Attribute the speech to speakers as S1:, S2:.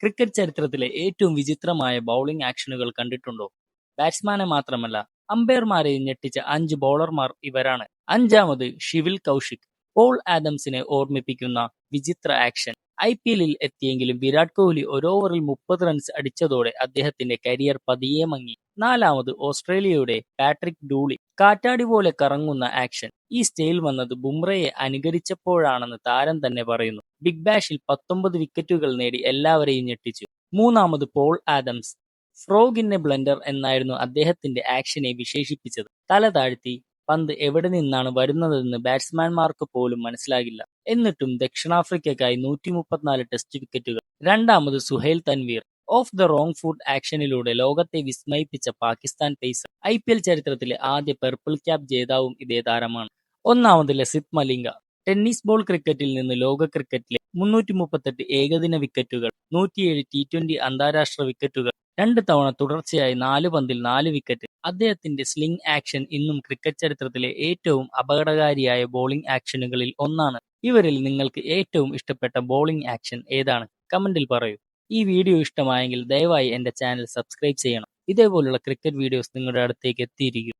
S1: Cricket ചരിത്രത്തിലെ ഏറ്റവും വിചിത്രമായ ബൗളിംഗ് ആക്ഷനുകൾ കണ്ടിട്ടുണ്ടോ? ബാറ്റ്സ്മാനെ മാത്രമല്ല, അമ്പയർമാരെയും ഞെട്ടിച്ച 5 ബൗളർമാർ ഇവരാണ്. അഞ്ചാമത് ഷിവിൽ കൗശിക്. പോൾ ആദംസിനെ ഓർമ്മിപ്പിക്കുന്ന വിചിത്ര ആക്ഷൻ. IPL-ൽ എത്തിയെങ്കിലും വിരാട് കോഹ്ലി ഒരോവറിൽ 30 റൺസ് അടിച്ചതോടെ അദ്ദേഹത്തിന്റെ കരിയർ പതിയെ മങ്ങി. നാലാമത് ഓസ്ട്രേലിയയുടെ പാട്രിക് ഡൂളി. കാറ്റാടി പോലെ കറങ്ങുന്ന ആക്ഷൻ. ഈ സ്റ്റൈൽ വന്നത് ബുംറയെ അനുകരിച്ചപ്പോഴാണെന്ന് താരം തന്നെ പറയുന്നു. ബിഗ് ബാഷിൽ 19 വിക്കറ്റുകൾ നേടി എല്ലാവരെയും ഞെട്ടിച്ചു. മൂന്നാമത് Paul Adams. Frog in a blender എന്നായിരുന്നു അദ്ദേഹത്തിന്റെ ആക്ഷനെ വിശേഷിപ്പിച്ചത്. തല താഴ്ത്തി പന്ത് എവിടെ നിന്നാണ് വരുന്നതെന്ന് ബാറ്റ്സ്മാൻമാർക്ക് പോലും മനസ്സിലാകില്ല. എന്നിട്ടും ദക്ഷിണാഫ്രിക്കയ്ക്കായി 134 ടെസ്റ്റ് വിക്കറ്റുകൾ. രണ്ടാമത് Suhail Tanvir. Off the wrong foot ആക്ഷനിലൂടെ ലോകത്തെ വിസ്മയിപ്പിച്ച പാകിസ്ഥാൻ പേസർ. IPL ചരിത്രത്തിലെ ആദ്യ പർപ്പിൾ ക്യാപ്പ് ജേതാവും ഇതേ താരമാണ്. ഒന്നാമത് ലസിത് മലിംഗ. ടെന്നീസ് ബോൾ ക്രിക്കറ്റിൽ നിന്ന് ലോക ക്രിക്കറ്റിലെ 338 ഏകദിന വിക്കറ്റുകൾ, 107 T20 അന്താരാഷ്ട്ര വിക്കറ്റുകൾ, 2 തവണ തുടർച്ചയായി 4 പന്തിൽ 4 വിക്കറ്റ്. അദ്ദേഹത്തിന്റെ സ്ലിംഗ് ആക്ഷൻ ഇന്നും ക്രിക്കറ്റ് ചരിത്രത്തിലെ ഏറ്റവും അപകടകാരിയായ ബോളിംഗ് ആക്ഷനുകളിൽ ഒന്നാണ്. ഇവരിൽ നിങ്ങൾക്ക് ഏറ്റവും ഇഷ്ടപ്പെട്ട ബോളിംഗ് ആക്ഷൻ ഏതാണ്? കമന്റിൽ പറയൂ. ഈ വീഡിയോ ഇഷ്ടമായെങ്കിൽ ദയവായി എന്റെ ചാനൽ സബ്സ്ക്രൈബ് ചെയ്യണം. ഇതേപോലുള്ള ക്രിക്കറ്റ് വീഡിയോസ് നിങ്ങളുടെ അടുത്തേക്ക് എത്തിയിരിക്കും.